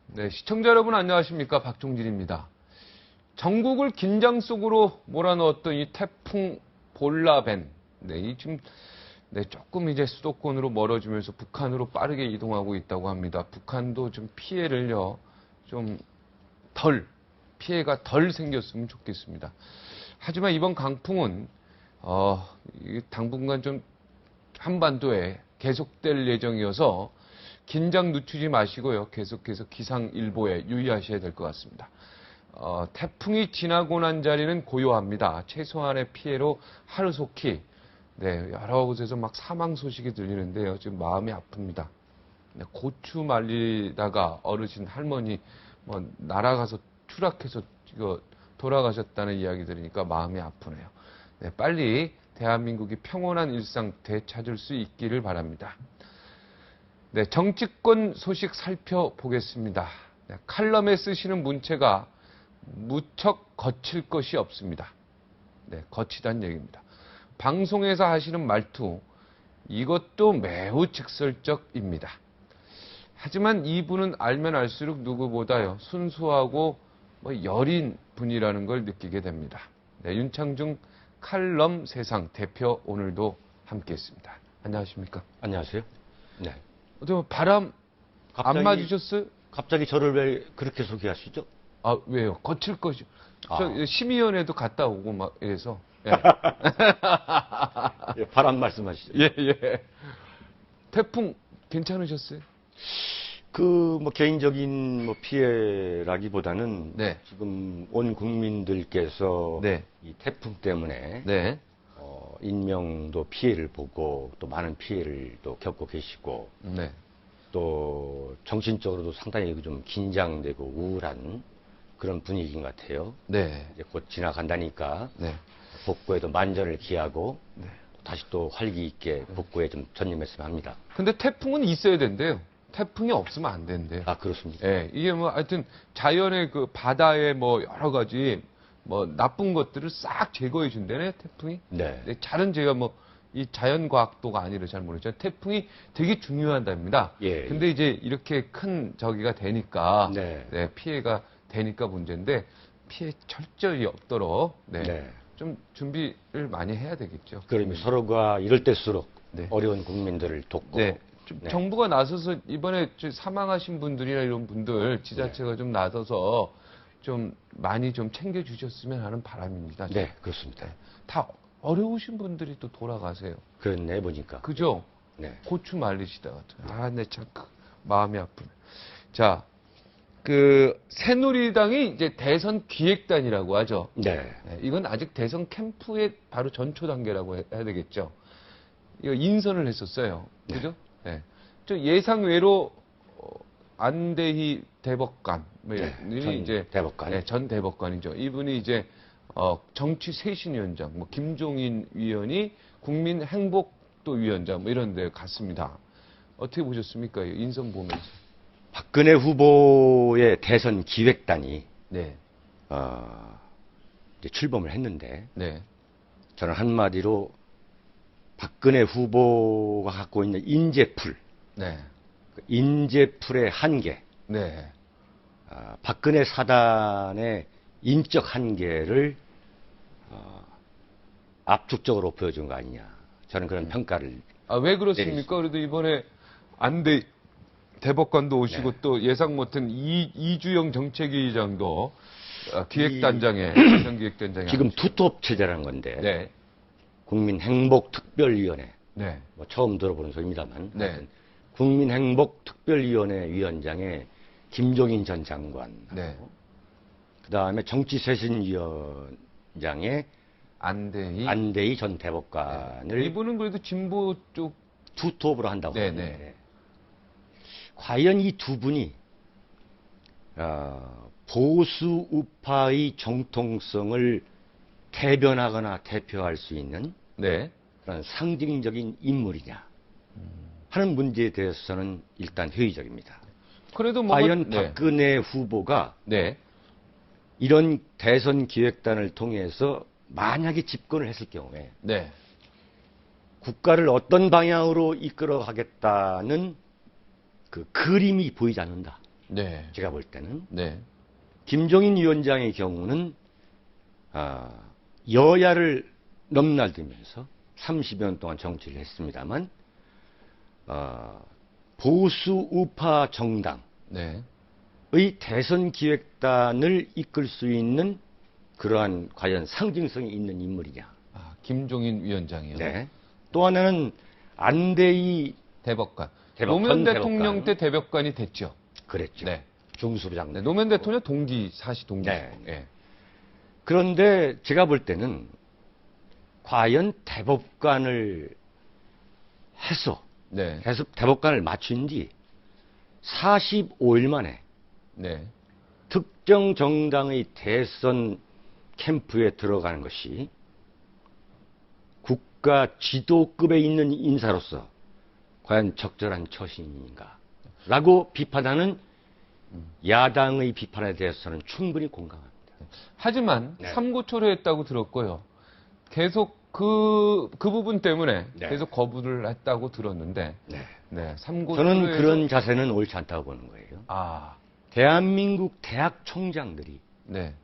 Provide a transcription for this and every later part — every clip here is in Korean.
네, 시청자 여러분 안녕하십니까? 박종진입니다. 전국을 긴장 속으로 몰아넣었던 이 태풍 볼라벤. 지금 조금 이제 수도권으로 멀어지면서 북한으로 빠르게 이동하고 있다고 합니다. 북한도 좀 피해를요, 피해가 덜 생겼으면 좋겠습니다. 하지만 이번 강풍은, 당분간 좀 한반도에 계속될 예정이어서 긴장 늦추지 마시고요. 계속해서 기상일보에 유의하셔야 될 것 같습니다. 태풍이 지나고 난 자리는 고요합니다. 최소한의 피해로 하루속히 여러 곳에서 막 사망 소식이 들리는데요. 지금 마음이 아픕니다. 고추 말리다가 어르신 할머니 날아가서 추락해서 돌아가셨다는 이야기 들으니까 마음이 아프네요. 빨리 대한민국이 평온한 일상 되찾을 수 있기를 바랍니다. 정치권 소식 살펴보겠습니다. 칼럼에 쓰시는 문체가 무척 거칠 것이 없습니다. 거치단 얘기입니다. 방송에서 하시는 말투, 이것도 매우 직설적입니다. 하지만 이분은 알면 알수록 누구보다요, 순수하고 여린 분이라는 걸 느끼게 됩니다. 윤창중 칼럼 세상 대표 오늘도 함께 했습니다. 안녕하십니까? 안녕하세요. 네. 바람 안 맞으셨어요? 갑자기 저를 왜 그렇게 소개하시죠? 아, 왜요? 거칠 것이. 저 심의위원회도 갔다 오고 막 이래서. 예. 예, 바람 말씀하시죠. 예. 태풍 괜찮으셨어요? 개인적인 피해라기보다는 지금 온 국민들께서 이 태풍 때문에 인명도 피해를 보고 또 많은 피해를 또 겪고 계시고 또 정신적으로도 상당히 좀 긴장되고 우울한 그런 분위기인 것 같아요. 이제 곧 지나간다니까 복구에도 만전을 기하고 다시 또 활기 있게 복구에 좀 전념했으면 합니다. 근데 태풍은 있어야 된대요. 태풍이 없으면 안 된대요. 아, 그렇습니까? 예, 이게 하여튼 자연의 그 바다의 여러 가지 나쁜 것들을 싹 제거해 준다네, 태풍이. 잘은 제가 이 자연과학도가 아니라 잘 모르겠지만 태풍이 되게 중요하답니다. 근데 이제 이렇게 큰 저기가 되니까 피해가 되니까 문제인데 피해 철저히 없도록 좀 준비를 많이 해야 되겠죠. 그러면 서로가 이럴 때일수록 어려운 국민들을 돕고 정부가 나서서 이번에 사망하신 분들이나 이런 분들 지자체가 좀 나서서 좀 많이 좀 챙겨주셨으면 하는 바람입니다. 네, 그렇습니다. 다 어려우신 분들이 또 돌아가세요. 그렇네, 보니까. 그죠? 고추 말리시다가. 참 마음이 아프네. 자, 새누리당이 이제 대선 기획단이라고 하죠. 이건 아직 대선 캠프의 바로 전초 단계라고 해야 되겠죠. 이거 인선을 했었어요. 그죠? 저 예상외로 안대희 대법관, 전 대법관이죠. 이분이 이제 정치 쇄신위원장, 김종인 위원이 국민행복도 위원장 이런 데 갔습니다. 어떻게 보셨습니까? 인선 보면서. 박근혜 후보의 대선 기획단이 이제 출범을 했는데 저는 한마디로 박근혜 후보가 갖고 있는 인재풀, 인재풀의 한계, 박근혜 사단의 인적 한계를 압축적으로 보여준 거 아니냐. 저는 그런 평가를. 왜 그렇습니까? 그래도 이번에 안대 대법관도 오시고 또 예상 못한 이주영 정책위의장도 기획단장에 기획단장에 지금 투톱 체제라는 건데 국민행복특별위원회 처음 들어보는 소리입니다만 국민행복특별위원회 위원장에 김종인 전 장관 그 다음에 정치쇄신위원장에 안대희 전 대법관을 이분은 그래도 진보 쪽 투톱으로 한다고 하는데 과연 이 두 분이 보수 우파의 정통성을 대변하거나 대표할 수 있는 그런 상징적인 인물이냐 하는 문제에 대해서는 일단 회의적입니다. 그래도 과연 박근혜 후보가 이런 대선 기획단을 통해서 만약에 집권을 했을 경우에 국가를 어떤 방향으로 이끌어 가겠다는 그 그림이 보이지 않는다. 네. 제가 볼 때는. 네. 김종인 위원장의 경우는 여야를 넘나들면서 30여 년 동안 정치를 했습니다만 보수 우파 정당의 네. 대선 기획단을 이끌 수 있는 그러한 과연 상징성이 있는 인물이냐. 김종인 위원장이요. 네. 또 하나는 안대희 대법관. 노무현 대통령 때 대법관이 됐죠. 그랬죠. 네. 중수부장. 네, 노무현 대통령 사시 동기. 네. 네. 그런데 제가 볼 때는 과연 대법관을 해서 네. 대법관을 맞춘 뒤 45일 만에 네. 특정 정당의 대선 캠프에 들어가는 것이 국가 지도급에 있는 인사로서 과연 적절한 처신인가 라고 비판하는 야당의 비판에 대해서는 충분히 공감합니다. 하지만 네. 삼고초려 했다고 들었고요. 계속 그 부분 때문에 네. 계속 거부를 했다고 들었는데 네. 네, 삼고초려 저는 그런 자세는 옳지 않다고 보는 거예요. 대한민국 대학 총장들이 네.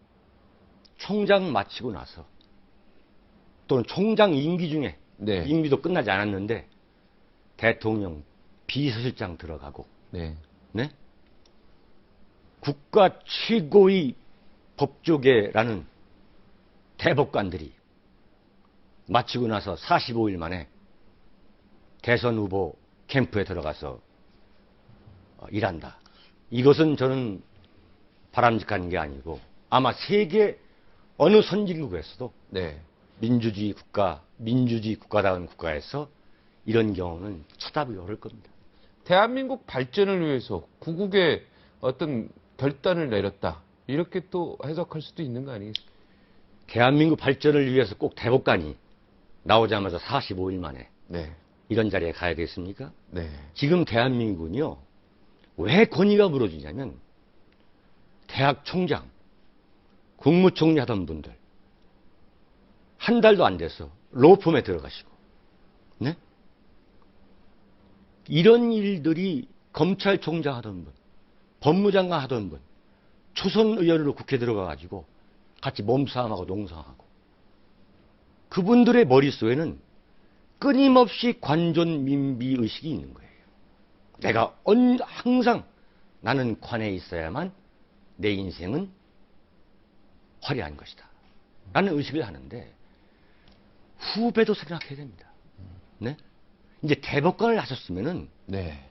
총장 마치고 나서 또는 총장 임기 중에 네. 임기도 끝나지 않았는데 대통령 비서실장 들어가고 네. 네? 국가 최고의 법조계라는 대법관들이 마치고 나서 45일 만에 대선 후보 캠프에 들어가서 일한다. 이것은 저는 바람직한 게 아니고 아마 세계 어느 선진국에서도 네. 민주주의 국가다운 국가에서 이런 경우는 쳐다보기 어려울 겁니다. 대한민국 발전을 위해서 구국의 어떤 결단을 내렸다. 이렇게 또 해석할 수도 있는 거 아니겠습니까? 대한민국 발전을 위해서 꼭 대법관이 나오자마자 45일 만에 네. 이런 자리에 가야 되겠습니까? 네. 지금 대한민국은요. 왜 권위가 무너지냐면 대학 총장, 국무총리 하던 분들 한 달도 안 돼서 로펌에 들어가시고 네? 이런 일들이 검찰총장 하던 분, 법무장관 하던 분, 초선 의원으로 국회 들어가가지고 같이 몸싸움하고 농성하고 그분들의 머릿속에는 끊임없이 관존 민비 의식이 있는 거예요. 내가 항상 나는 관에 있어야만 내 인생은 화려한 것이다. 라는 의식을 하는데 후배도 생각해야 됩니다. 네? 이제 대법관을 하셨으면은 네.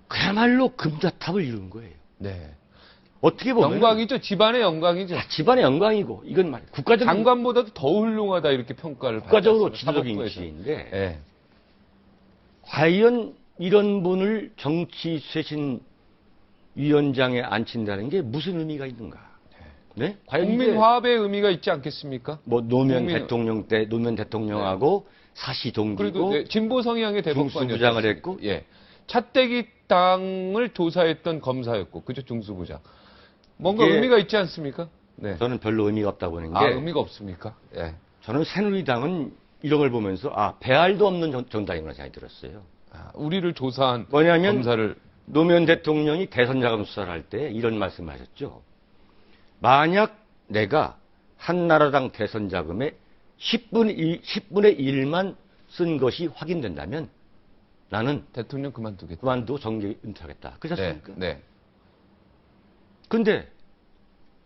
그야말로 금자탑을 이루는 거예요. 네. 어떻게 보면 영광이죠. 집안의 영광이죠. 집안의 영광이고 이건 말 국가적인 장관보다도 더 훌륭하다 이렇게 평가를 국가적으로 지도적인 위치인데 네. 과연 이런 분을 정치 쇄신 위원장에 앉힌다는 게 무슨 의미가 있는가? 네? 과연 국민 화합의 의미가 있지 않겠습니까? 뭐 노무현 대통령 때 노무현 대통령하고 사시 동기고 그리고 네, 진보 성향의 대법관이었죠. 중수부장을 했고 예. 차떼기 당을 조사했던 검사였고 그죠 중수부장. 뭔가 의미가 있지 않습니까? 네. 저는 별로 의미가 없다고 보는 게 의미가 없습니까? 예. 저는 새누리당은 이런 걸 보면서 배알도 없는 정당이라는 생각이 들었어요. 우리를 조사한 뭐냐면 검사를 노무현 대통령이 대선 자금 수사를 할 때 이런 말씀을 하셨죠. 만약 내가 한나라당 대선 자금의 10분의 1만 쓴 것이 확인된다면 나는 대통령 그만두겠다. 그만두고 정계 은퇴하겠다. 그러셨습니까? 네. 근데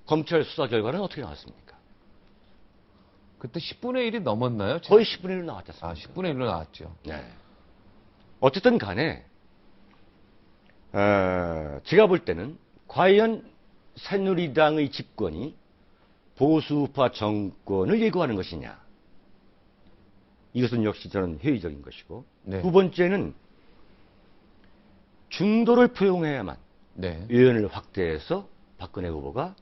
검찰 수사 결과는 어떻게 나왔습니까? 그때 10분의 1이 넘었나요? 거의 10분의 1로 나왔지 않습니까? 10분의 1로 나왔죠. 네. 어쨌든 간에 제가 볼 때는 과연 새누리당의 집권이 보수우파 정권을 예고하는 것이냐. 이것은 역시 저는 회의적인 것이고 네. 두 번째는 중도를 포용해야만 네. 의원을 확대해서 박근혜 후보가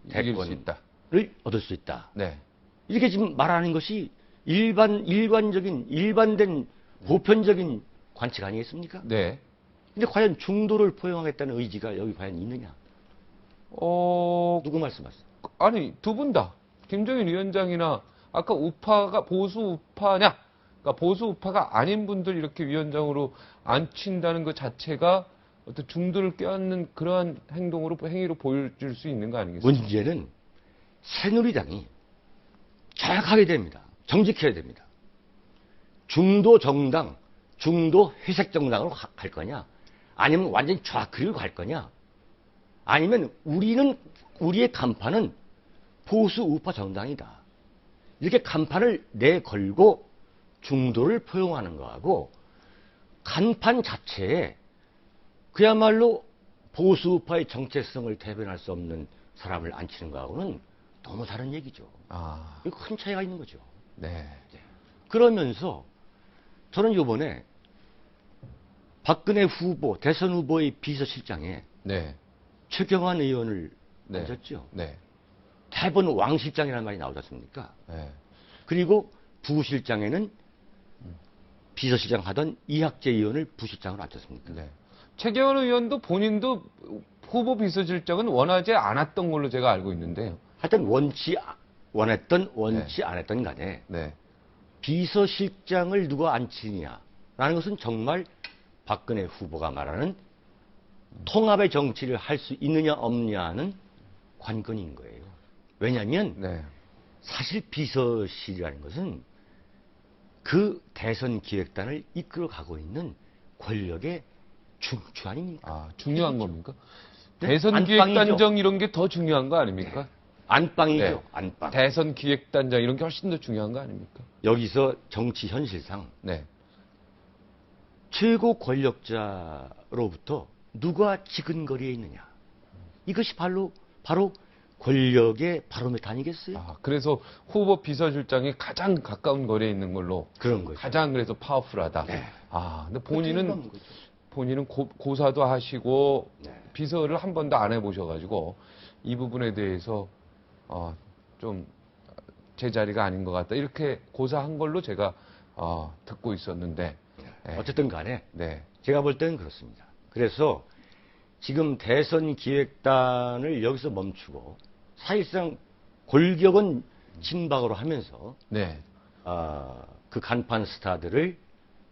이길 수 있다. 대권을 얻을 수 있다. 네. 이렇게 지금 말하는 것이 일반된 보편적인 관측 아니겠습니까? 네. 근데 과연 중도를 포용하겠다는 의지가 여기 과연 있느냐? 누구 말씀하세요? 아니, 두 분 다. 김종인 위원장이나 아까 우파가 보수 우파냐? 그러니까 보수 우파가 아닌 분들 이렇게 위원장으로 앉힌다는 것 자체가 어떤 중도를 껴안는 그러한 행위로 보여줄 수 있는 거 아니겠습니까? 문제는 새누리당이 정확하게 됩니다. 정직해야 됩니다. 중도 정당, 중도 회색 정당으로 갈 거냐? 아니면 완전히 좌클로 갈 거냐? 아니면 우리의 간판은 보수 우파 정당이다. 이렇게 간판을 내걸고 중도를 포용하는 거하고 간판 자체에 그야말로 보수 우파의 정체성을 대변할 수 없는 사람을 앉히는 거하고는 너무 다른 얘기죠. 이거 큰 차이가 있는 거죠. 네. 그러면서 저는 이번에 박근혜 후보, 대선 후보의 비서실장에 네. 최경환 의원을 네. 앉혔죠. 네. 대부분 왕실장이라는 말이 나오지 않습니까? 네. 그리고 부실장에는 비서실장 하던 이학재 의원을 부실장으로 앉혔습니까? 네. 최경환 의원도 본인도 후보 비서실장은 원하지 않았던 걸로 제가 알고 있는데요. 하여튼 원했던 안 했던 간에 네. 비서실장을 누가 앉히느냐라는 것은 정말 박근혜 후보가 말하는 통합의 정치를 할 수 있느냐 없느냐는 관건인 거예요. 왜냐하면 네. 사실 비서실이라는 것은 그 대선 기획단을 이끌어가고 있는 권력의 중추 아닙니까? 중요한 겁니까? 네? 대선 기획단장 이런 게 더 중요한 거 아닙니까? 네. 안방이죠. 네. 안방. 대선 기획단장 이런 게 훨씬 더 중요한 거 아닙니까? 여기서 정치 현실상 네. 최고 권력자로부터 누가 지근거리에 있느냐. 이것이 바로 권력의 바로미터 아니겠어요? 그래서 후보 비서실장이 가장 가까운 거리에 있는 걸로 그런 거죠. 가장 그래서 파워풀하다. 네. 근데 본인은 고사도 하시고 네. 비서를 한 번도 안 해보셔가지고 이 부분에 대해서 좀 제자리가 아닌 것 같다. 이렇게 고사한 걸로 제가 듣고 있었는데. 네. 어쨌든 간에 네. 제가 볼 때는 그렇습니다. 그래서 지금 대선 기획단을 여기서 멈추고 사실상 골격은 친박으로 하면서 네. 그 간판 스타들을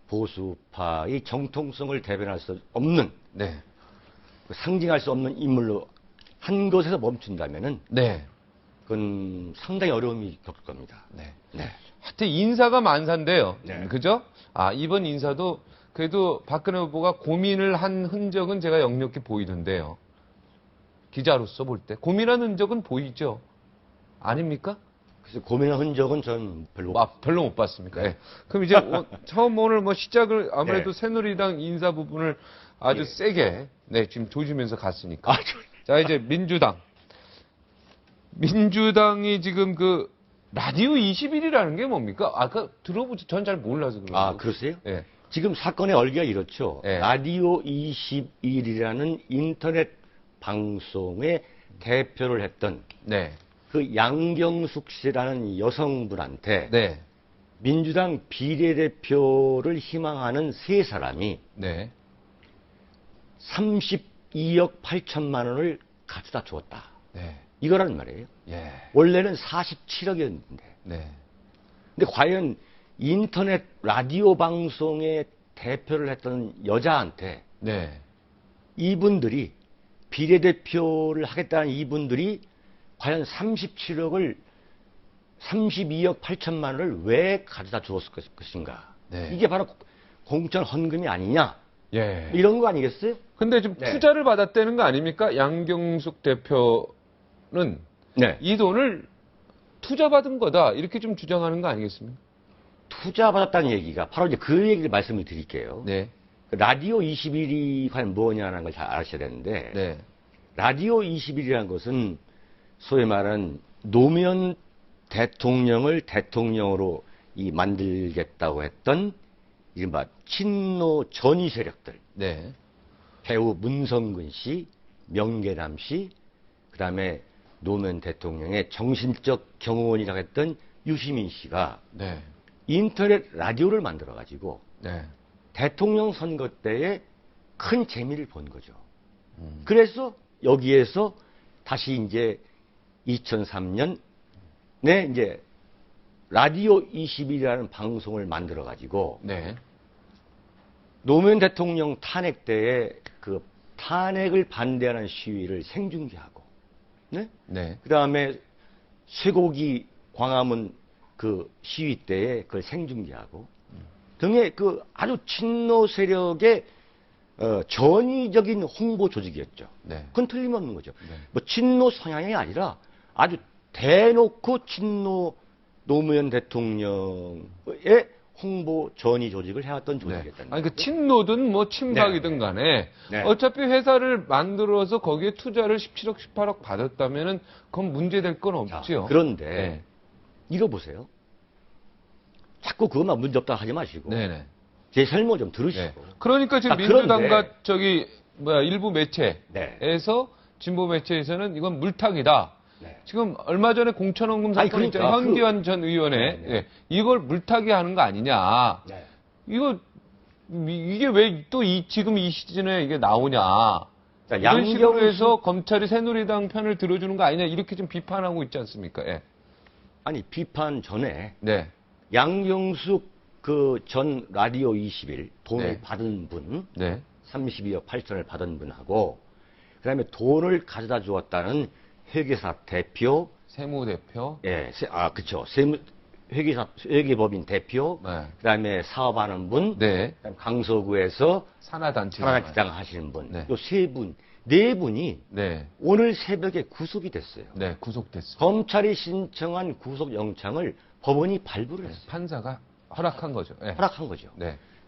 보수파의 정통성을 대변할 수 없는 네. 상징할 수 없는 인물로 한 것에서 멈춘다면은 네. 그건 상당히 어려움이 겪을 겁니다. 네. 네. 하여튼 인사가 만사인데요. 네. 그죠? 이번 인사도 그래도 박근혜 후보가 고민을 한 흔적은 제가 역력히 보이던데요. 기자로서 볼 때. 고민한 흔적은 보이죠? 아닙니까? 그래서 고민한 흔적은 전 별로 별로 못 봤습니까? 네. 네. 그럼 이제 처음 오늘 시작을 아무래도 네. 새누리당 인사 부분을 아주 예. 세게 지금 조지면서 갔으니까. 자, 이제 민주당이 지금 그 라디오 21이라는 게 뭡니까? 아까 들어보지 전 잘 몰라서 그래요. 그러세요? 네. 지금 사건의 얼기가 이렇죠. 네. 라디오 21이라는 인터넷 방송의 대표를 했던 네. 그 양경숙 씨라는 여성분한테 네. 민주당 비례대표를 희망하는 세 사람이 네. 32억 8천만 원을 가져다 주었다. 네. 이거란 말이에요. 예. 원래는 47억이었는데. 네. 근데 과연 인터넷 라디오 방송의 대표를 했던 여자한테 네. 이분들이 비례대표를 하겠다는 이분들이 과연 32억 8천만 원을 왜 가져다 주었을 것인가. 네. 이게 바로 공천 헌금이 아니냐. 예. 이런 거 아니겠어요? 근데 지금 네. 투자를 받았다는 거 아닙니까? 양경숙 대표는 네. 이 돈을 투자받은 거다. 이렇게 좀 주장하는 거 아니겠습니까? 투자 받았다는 얘기가 바로 이제 그 얘기를 말씀을 드릴게요. 네. 라디오 21이 과연 뭐냐는 걸 잘 아셔야 되는데 네. 라디오 21이라는 것은 소위 말하는 노무현 대통령을 대통령으로 만들겠다고 했던 이른바 친노 전위 세력들. 네. 배우 문성근 씨, 명계남 씨, 그 다음에 노무현 대통령의 정신적 경호원이라고 했던 유시민 씨가 네. 인터넷 라디오를 만들어가지고 네. 대통령 선거 때에 큰 재미를 본 거죠. 그래서 여기에서 다시 이제 2003년에 이제 라디오 21이라는 방송을 만들어가지고 네. 노무현 대통령 탄핵 때에 그 탄핵을 반대하는 시위를 생중계하고, 네? 네. 그 다음에 쇠고기 광화문 그 시위 때에 그걸 생중계하고 등의 그 아주 친노 세력의 전위적인 홍보 조직이었죠. 네. 그건 틀림없는 거죠. 네. 뭐 친노 성향이 아니라 아주 대놓고 친노 노무현 대통령의 홍보 전위 조직을 해왔던 조직이었다는 아니, 거죠. 그 친노든 뭐 친박이든 간에 어차피 회사를 만들어서 거기에 투자를 17억, 18억 받았다면은 그건 문제될 건 없지요. 그런데 이거 보세요. 자꾸 그것만 문제 없다 하지 마시고 네네. 제 설명 좀 들으시고. 그러니까 지금 민주당과 저기 일부 매체에서 진보 매체에서는 이건 물타기다. 지금 얼마 전에 공천원금 사건 있잖아요. 현기환 전 의원의 이걸 물타기하는 거 아니냐. 이게 왜 또 지금 이 시즌에 이게 나오냐. 이런 식으로 해서 검찰이 새누리당 편을 들어주는 거 아니냐 이렇게 좀 비판하고 있지 않습니까? 아니 비판 전에 양경숙 그 전 라디오 21 돈을 받은 분 32억 8천을 받은 분하고 그다음에 돈을 가져다 주었다는 회계사 대표, 세무대표, 그렇죠. 회계법인 대표, 그다음에 사업하는 분, 그다음에 강서구에서 산하단체장 하시는 분, 요 세 분, 네 분이 오늘 새벽에 구속이 됐어요. 구속됐습니다. 검찰이 신청한 구속영장을 법원이 발부를 했어요. 판사가 허락한 거죠. 허락한 거죠.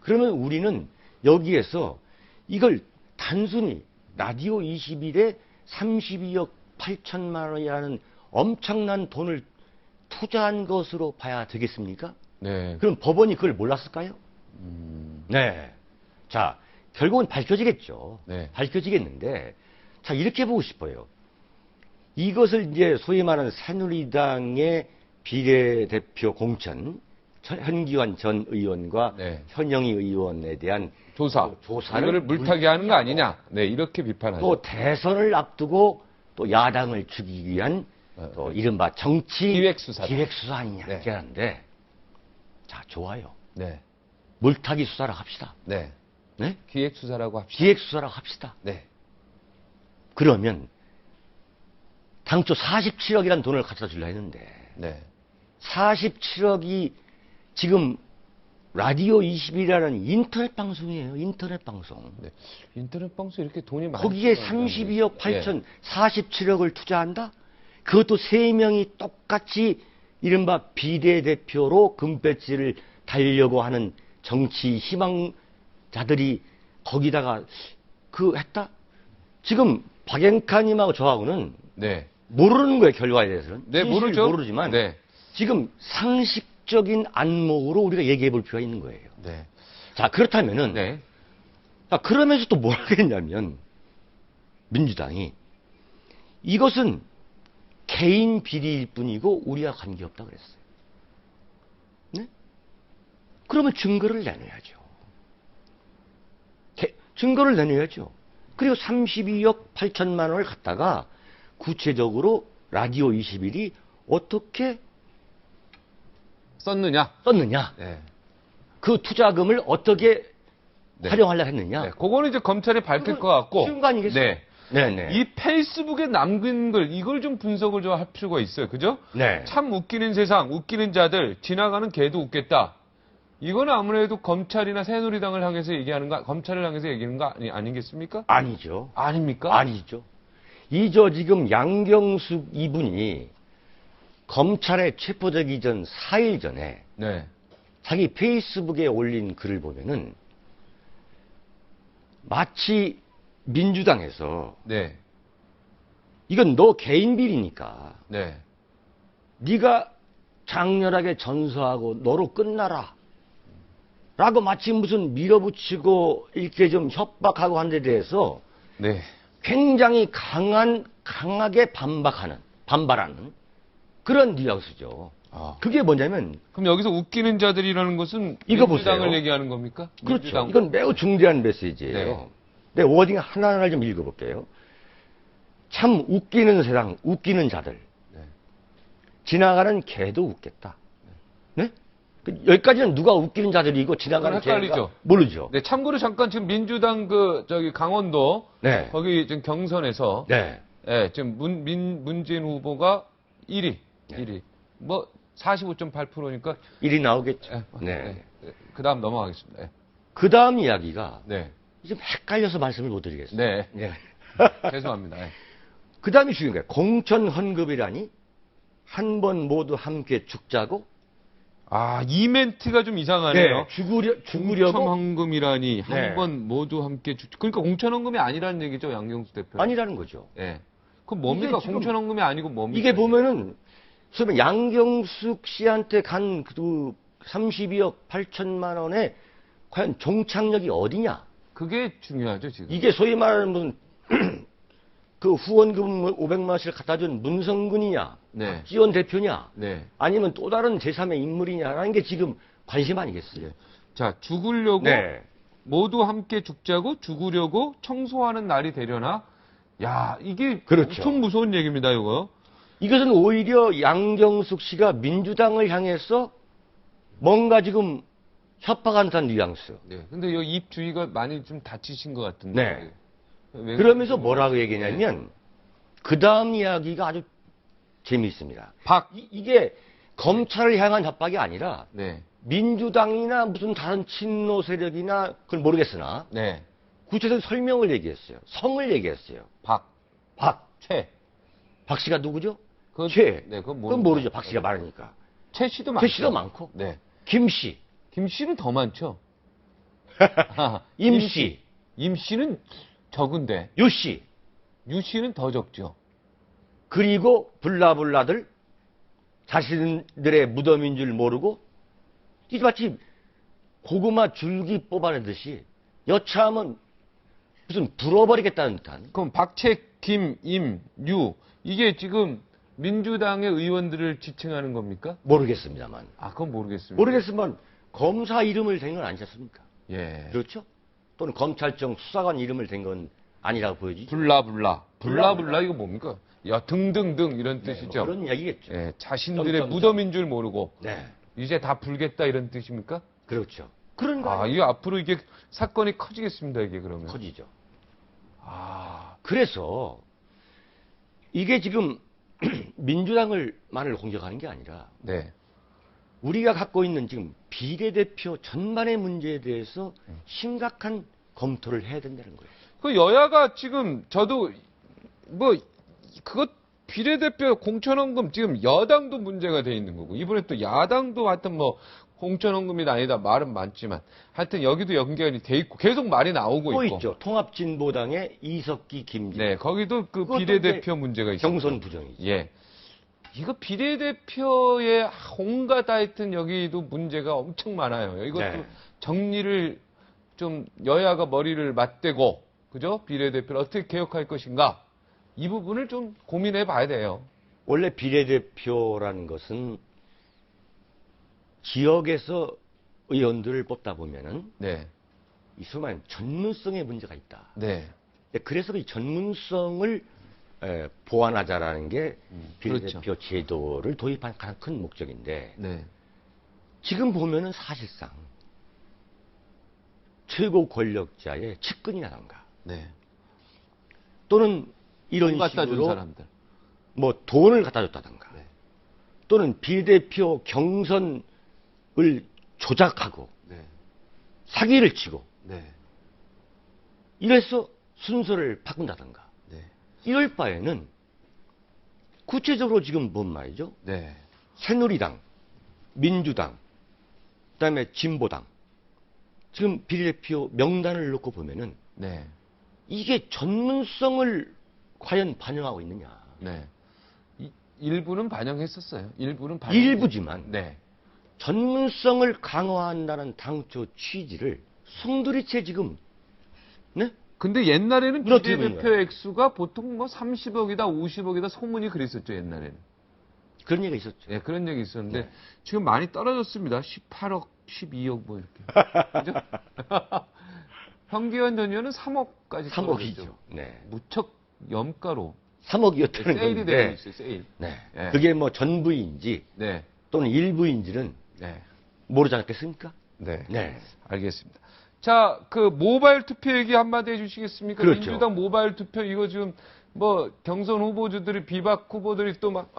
그러면 우리는 여기에서 이걸 단순히 라디오 21에 32억 8천만 원이라는 엄청난 돈을 투자한 것으로 봐야 되겠습니까? 그럼 법원이 그걸 몰랐을까요? 자, 결국은 밝혀지겠죠. 밝혀지겠는데, 자, 이렇게 보고 싶어요. 이것을 이제 소위 말하는 새누리당의 비례대표 공천, 현기환 전 의원과 현영희 의원에 대한 조사를 이거를 물타기 하는 거 아니냐. 이렇게 비판하죠. 또 대선을 앞두고 또 야당을 죽이기 위한 또 이른바 정치 기획수사 아니냐 이렇게 하는데 자 좋아요. 물타기 수사를 합시다. 기획수사라고 합시다. 기획수사라고 합시다. 그러면 당초 47억이라는 돈을 갖다 주려 했는데 47억이 지금 라디오 20이라는 인터넷 방송이에요. 인터넷 방송. 인터넷 방송 이렇게 돈이 많이 거기에 32억 8천 47억을 투자한다? 그것도 3명이 똑같이 이른바 비례대표로 금배지를 달려고 하는 정치 희망자들이 거기다가 했다? 지금 박영카님하고 저하고는 모르는 거예요. 결과에 대해서는. 모르지만 지금 상식적인 안목으로 우리가 얘기해 볼 필요가 있는 거예요. 자, 그렇다면은 자, 그러면서 또 뭘 하겠냐면 민주당이 이것은 개인 비리일 뿐이고 우리와 관계없다 그랬어요. 그러면 증거를 내놔야죠. 증거를 내놔야죠. 그리고 32억 8천만 원을 갖다가 구체적으로 라디오 21이 어떻게 썼느냐. 그 투자금을 어떻게 활용하려고 했느냐. 그거는 이제 검찰이 밝힐 것 같고. 쉬운 거 아니겠어요? 이 페이스북에 남긴 글, 이걸 좀 분석을 좀 할 필요가 있어요. 그죠? 참 웃기는 세상, 웃기는 자들, 지나가는 개도 웃겠다. 이거는 아무래도 검찰이나 새누리당을 향해서 검찰을 향해서 얘기하는 거 아니겠습니까? 아니죠. 아닙니까? 아니죠. 지금 양경숙 이분이 검찰에 체포되기 전 4일 전에 자기 페이스북에 올린 글을 보면은 마치 민주당에서 이건 너 개인 비리니까 네가 장렬하게 전서하고 너로 끝나라 라고 마치 무슨 밀어붙이고 이렇게 좀 협박하고 한 데 대해서 굉장히 강하게 반발하는 그런 뉘앙스죠. 그게 뭐냐면 그럼 여기서 웃기는 자들이라는 것은 이거 민주당을 보세요. 얘기하는 겁니까? 그렇죠. 민주당. 이건 매우 중대한 메시지예요. 내 워딩 하나하나 좀 읽어볼게요. 참 웃기는 세상, 웃기는 자들. 지나가는 개도 웃겠다. 여기까지는 누가 웃기는 자들이고 지나가는 헷갈리죠. 모르죠. 네, 참고로 잠깐 지금 민주당 강원도 네. 거기 지금 경선에서 네. 네, 지금 문재인 후보가 1위. 네. 1위. 뭐 45.8%니까 1위 나오겠죠. 네. 그다음 넘어가겠습니다. 네. 그다음 이야기가 네. 좀 헷갈려서 말씀을 못 드리겠습니다. 네. 네. 죄송합니다. 네. 그다음이 중요한 거예요. 공천 헌금이라니 한 번 모두 함께 죽자고. 아, 이 멘트가 좀 이상하네요. 네, 죽으려고. 공천헌금이라니 네. 한 번 모두 함께 그러니까 공천헌금이 아니라는 얘기죠, 양경수 대표. 아니라는 거죠. 네. 그럼 뭡니까? 공천헌금이 아니고 뭡니까? 이게 보면은 소위 양경숙 씨한테 간 그 32억 8천만 원에 과연 종착역이 어디냐? 그게 중요하죠, 지금. 이게 소위 말하는 무슨 그 후원금 500만 원씩 갖다 준 문성근이냐? 네. 박지원 대표냐? 네. 아니면 또 다른 제3의 인물이냐라는 게 지금 관심 아니겠어요? 네. 자, 죽으려고 네. 모두 함께 죽으려고 청소하는 날이 되려나? 야, 이게 그렇죠. 엄청 무서운 얘기입니다, 이거. 이것은 오히려 양경숙 씨가 민주당을 향해서 뭔가 지금 협박한다는 뉘앙스. 네. 근데 이 입 주위가 많이 좀 다치신 것 같은데. 네. 왜 그러면서 뭐라고 얘기냐면 그 다음 이야기가 아주 재미있습니다. 이게 검찰을 향한 협박이 아니라 네. 민주당이나 무슨 다른 친노 세력이나 그걸 모르겠으나 네. 구체적인 설명을 얘기했어요. 성을 얘기했어요. 박. 박 씨가 누구죠? 최. 네, 그건 모르죠. 박 씨가 많으니까. 최 씨도 많죠. 최 씨도 많고. 네. 김 씨. 김 씨는 더 많죠. 임 씨. 임 씨는 적은데. 유 씨. 유 씨는 더 적죠. 그리고 블라블라들 자신들의 무덤인 줄 모르고 이게 마치 고구마 줄기 뽑아내듯이 여차하면 무슨 불어버리겠다는 듯한. 그럼 박채, 김, 임, 유 이게 지금 민주당의 의원들을 지칭하는 겁니까? 모르겠습니다만. 아, 그건 모르겠습니다. 모르겠으면 검사 이름을 댄 건 아니지 않습니까? 예. 그렇죠? 또는 검찰청 수사관 이름을 댄 건 아니라고 보여지죠. 블라블라 이거 뭡니까? 야, 등등등 이런 뜻이죠. 뭐 그런 이야기겠죠. 예, 자신들의 무덤인 줄 모르고 네. 이제 다 불겠다 이런 뜻입니까? 그렇죠. 그런 거. 아, 이게 앞으로 이게 사건이 커지겠습니다, 이게 그러면. 커지죠. 아, 그래서 이게 지금 민주당을만을 공격하는 게 아니라 네. 우리가 갖고 있는 지금 비례대표 전반의 문제에 대해서 심각한 검토를 해야 된다는 거예요. 그 여야가 지금 저도 뭐 그것 비례대표 공천헌금 지금 여당도 문제가 돼 있는 거고 이번에 또 야당도 하여튼 뭐 공천헌금이다 아니다 말은 많지만 하여튼 여기도 연결이 돼 있고 계속 말이 나오고 또 있고. 있죠. 통합진보당의 이석기, 김진. 네, 거기도 그 비례대표 문제가 있어요. 경선 부정이죠. 예. 이거 비례대표의 온갖 하여튼 여기도 문제가 엄청 많아요. 이것도 네. 정리를 좀 여야가 머리를 맞대고 그죠? 비례대표를 어떻게 개혁할 것인가? 이 부분을 좀 고민해 봐야 돼요. 원래 비례대표라는 것은 지역에서 의원들을 뽑다 보면은 네. 이 수많은 전문성의 문제가 있다. 네. 그래서 이 전문성을 보완하자라는 게 비례대표 그렇죠. 제도를 도입한 가장 큰 목적인데 네. 지금 보면은 사실상 최고 권력자의 측근이라던가 네. 또는 이런 갖다 준 식으로 사람들. 뭐 돈을 갖다 줬다던가 네. 또는 비례대표 경선을 조작하고 네. 사기를 치고 네. 이래서 순서를 바꾼다던가 네. 이럴 바에는 구체적으로 지금 뭔 말이죠? 네. 새누리당, 민주당, 그다음에 진보당 지금 비례대표 명단을 놓고 보면은 네. 이게 전문성을 과연 반영하고 있느냐? 네. 일부는 반영했었어요. 일부지만 네. 전문성을 강화한다는 당초 취지를 송두리째 지금 네? 근데 옛날에는 무너뜨리고 비례대표 액수가 보통 뭐 30억이다, 50억이다 소문이 그랬었죠, 옛날에는. 그런 얘기가 있었죠. 네, 그런 얘기 있었는데 네. 지금 많이 떨어졌습니다. 18억, 12억 뭐 이렇게. 그죠? 현기현 전 의원은 3억까지 3억이죠. 네. 무척 염가로 3억이었다는 세일이 건데. 되고 있어요, 세일. 네. 네. 그게 뭐 전부인지 네. 또는 일부인지는 네. 모르지 않겠습니까? 네. 네. 알겠습니다. 자, 그 모바일 투표 얘기 한마디 해주시겠습니까? 그렇죠. 민주당 모바일 투표 이거 지금 뭐 경선 후보주들이 비박 후보들이 또 막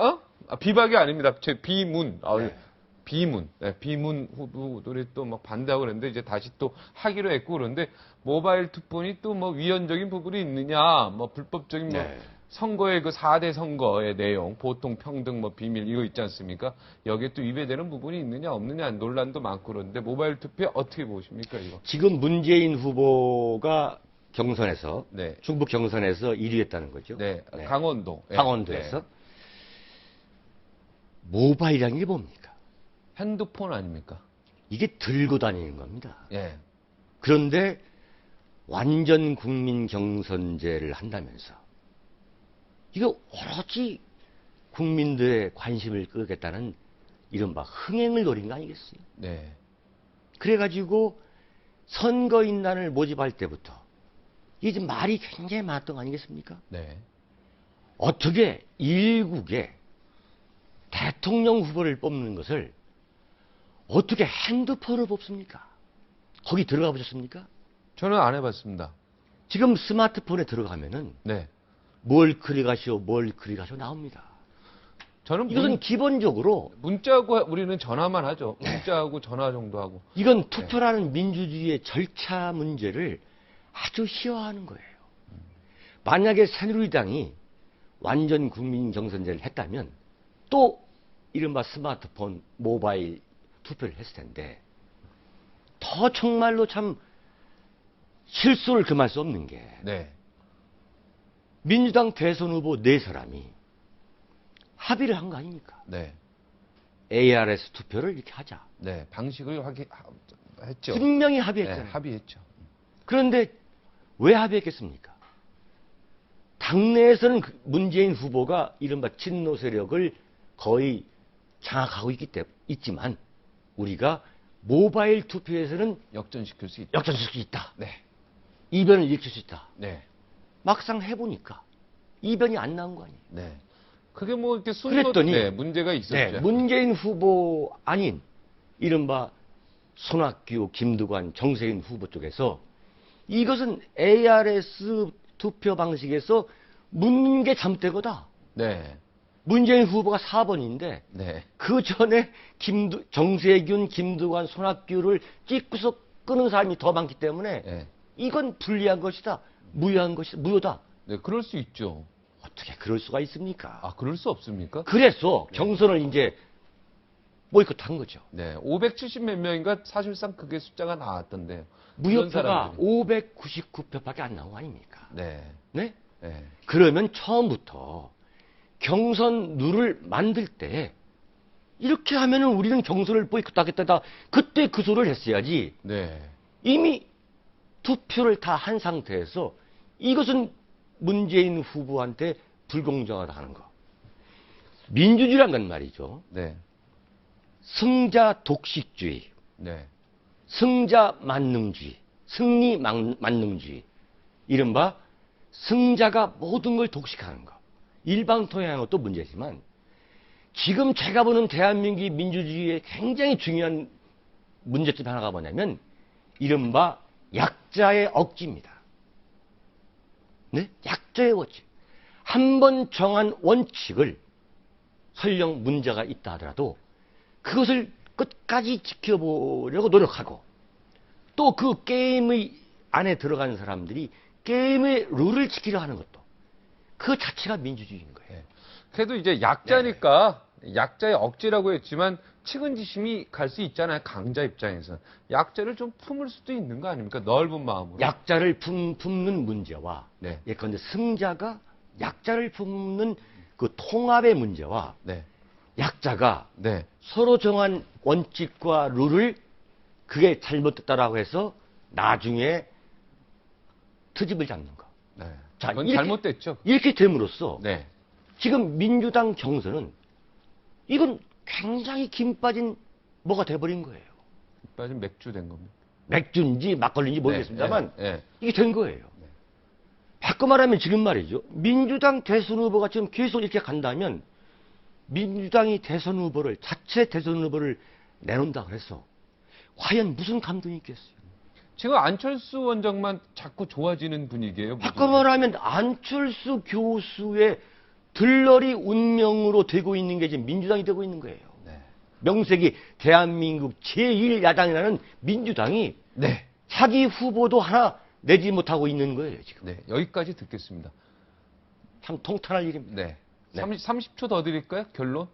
비박이 아닙니다. 제 비문. 네. 비문. 네, 비문 후보들이 또 막 반대하고 그랬는데 이제 다시 또 하기로 했고 그런데 모바일 투표니 또 뭐 위헌적인 부분이 있느냐, 뭐 불법적인 뭐 네. 선거의 그 4대 선거의 내용, 보통 평등 뭐 비밀 이거 있지 않습니까? 여기에 또 위배되는 부분이 있느냐 없느냐 논란도 많고 그런데 모바일 투표 어떻게 보십니까 이거? 지금 문재인 후보가 경선에서 네. 충북 경선에서 1위 했다는 거죠. 네. 네. 강원도. 강원도에서 네. 모바일이란 게 뭡니까? 핸드폰 아닙니까? 이게 들고 다니는 겁니다. 예. 그런데 완전 국민 경선제를 한다면서 이거 오로지 국민들의 관심을 끄겠다는 이른바 흥행을 노린 거 아니겠어요? 네. 그래가지고 선거인단을 모집할 때부터 이게 지금 말이 굉장히 많았던 거 아니겠습니까? 네. 어떻게 일국에 대통령 후보를 뽑는 것을 어떻게 핸드폰을 뽑습니까? 거기 들어가 보셨습니까? 저는 안 해봤습니다. 지금 스마트폰에 들어가면은 네. 뭘 클릭하시오 나옵니다. 저는 이것은 기본적으로 문자하고 우리는 전화만 하죠. 문자하고 전화 정도 하고. 이건 투표라는 민주주의의 절차 문제를 아주 희화화하는 거예요. 만약에 새누리당이 완전 국민 경선제를 했다면 또 이른바 스마트폰, 모바일 투표를 했을 텐데 더 정말로 참 실수를 금할 수 없는 게 네. 민주당 대선 후보 4사람이 합의를 한 거 아닙니까? 네. ARS 투표를 이렇게 하자. 네. 방식을 했죠. 분명히 합의했잖아요. 네, 합의했죠. 그런데 왜 합의했겠습니까? 당내에서는 문재인 후보가 이른바 친노 세력을 거의 장악하고 있지만 우리가 모바일 투표에서는 역전시킬 수 있다. 역전시킬 수 있다. 네. 이변을 일으킬 수 있다. 네. 막상 해보니까 이변이 안 나온 거 아니에요. 네. 그게 뭐 이렇게 그랬더니 네, 문제가 있었죠. 네, 문재인 후보 아닌 이른바 손학규, 김두관, 정세인 후보 쪽에서 이것은 ARS 투표 방식에서 묻는 게 잠대거다. 네. 문재인 후보가 4번인데 네. 그 전에 정세균, 김두관, 손학규를 찍고서 끄는 사람이 더 많기 때문에 네. 이건 불리한 것이다. 무효한 것이다. 무효다. 네, 그럴 수 있죠. 어떻게 그럴 수가 있습니까? 아, 그럴 수 없습니까? 그래서 경선을 이제 보이콧한 거죠. 네, 570 몇 명인가 사실상 그게 숫자가 나왔던데요. 무효표가 599표밖에 안 나온 거 아닙니까? 네. 네? 네. 그러면 처음부터 경선 룰을 만들 때 이렇게 하면은 우리는 경선을 보이콧하겠다. 그때 그 소리를 했어야지. 네. 이미 투표를 다 한 상태에서 이것은 문재인 후보한테 불공정하다 하는 거. 민주주의란 건 말이죠. 네. 승자 독식주의, 네. 승자 만능주의, 승리 만능주의. 이른바 승자가 모든 걸 독식하는 거. 일방통행하는 것도 문제지만 지금 제가 보는 대한민국의 민주주의의 굉장히 중요한 문제점 하나가 뭐냐면 이른바 약자의 억지입니다. 네? 약자의 원칙. 한 번 정한 원칙을 설령 문제가 있다 하더라도 그것을 끝까지 지켜보려고 노력하고 또 그 게임의 안에 들어가는 사람들이 게임의 룰을 지키려 하는 것도 그 자체가 민주주의인 거예요. 네. 그래도 이제 약자니까 약자의 억지라고 했지만 측은지심이 갈 수 있잖아요. 강자 입장에서. 약자를 좀 품을 수도 있는 거 아닙니까? 넓은 마음으로. 약자를 품는 문제와 네. 예컨대 승자가 약자를 품는 그 통합의 문제와 네. 약자가 네. 서로 정한 원칙과 룰을 그게 잘못됐다라고 해서 나중에 트집을 잡는 거. 네. 자, 그건 이렇게, 잘못됐죠. 이렇게 됨으로써 네. 지금 민주당 경선은 이건 굉장히 김 빠진 뭐가 돼버린 거예요. 빠진 맥주 된 겁니다. 맥주인지 막걸리인지 모르겠습니다만 네. 네. 이게 된 거예요. 바꿔 말하면 지금 말이죠. 민주당 대선 후보가 지금 계속 이렇게 간다면 민주당이 대선 후보를 자체 대선 후보를 내놓는다 그래서 과연 무슨 감동이 있겠어요? 지금 안철수 원장만 자꾸 좋아지는 분위기예요. 바꿔 말하면 안철수 교수의 들러리 운명으로 되고 있는 게 지금 민주당이 되고 있는 거예요. 네. 명색이 대한민국 제1야당이라는 민주당이 네. 자기 후보도 하나 내지 못하고 있는 거예요, 지금. 네, 여기까지 듣겠습니다. 참 통탄할 일입니다. 네. 30초 더 드릴까요? 결론?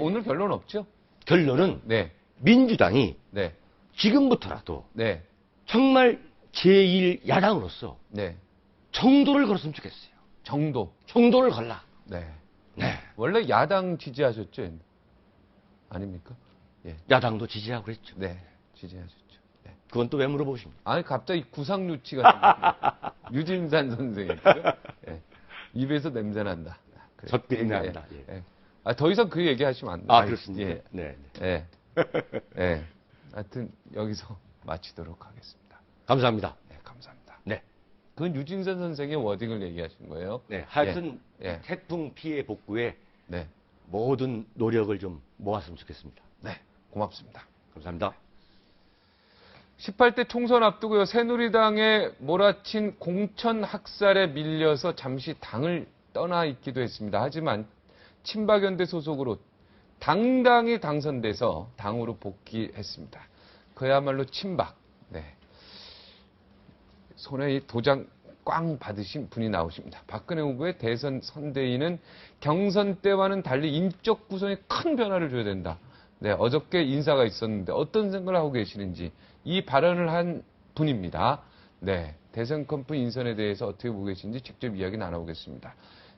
오늘 결론 없죠? 결론은 네. 민주당이 네. 지금부터라도 네. 정말 제1야당으로서 네. 정도를 걸었으면 좋겠어요. 정도를 걸라. 네. 네. 원래 야당 지지하셨죠? 아닙니까? 예. 야당도 지지하고 그랬죠. 네. 지지하셨죠. 네. 그건 또 왜 물어보십니까? 아니, 갑자기 구상유치가 유진산 선생이고요. 네. 입에서 냄새 난다. 젖들이 난다. 예. 예. 아, 더 이상 그 얘기 하시면 안 돼요. 아, 그렇습니다. 예. 네. 예. 예. 하여튼 여기서 마치도록 하겠습니다. 감사합니다. 네, 감사합니다. 네. 그건 유진선 선생의 워딩을 얘기하신 거예요. 네. 하여튼 예. 태풍 피해 복구에 네. 모든 노력을 좀 모았으면 좋겠습니다. 네. 고맙습니다. 감사합니다. 18대 총선 앞두고요. 새누리당에 몰아친 공천 학살에 밀려서 잠시 당을 떠나 있기도 했습니다. 하지만 친박연대 소속으로 당당히 당선돼서 당으로 복귀했습니다. 그야말로 친박. 네. 손에 이 도장 꽝 받으신 분이 나오십니다. 박근혜 후보의 대선 선대위는 경선 때와는 달리 인적 구성에 큰 변화를 줘야 된다. 네, 어저께 인사가 있었는데 어떤 생각을 하고 계시는지 이 발언을 한 분입니다. 네, 대선 캠프 인선에 대해서 어떻게 보고 계신지 직접 이야기 나눠보겠습니다.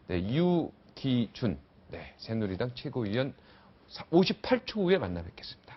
네, 유기준, 네, 새누리당 최고위원 58초 후에 만나 뵙겠습니다.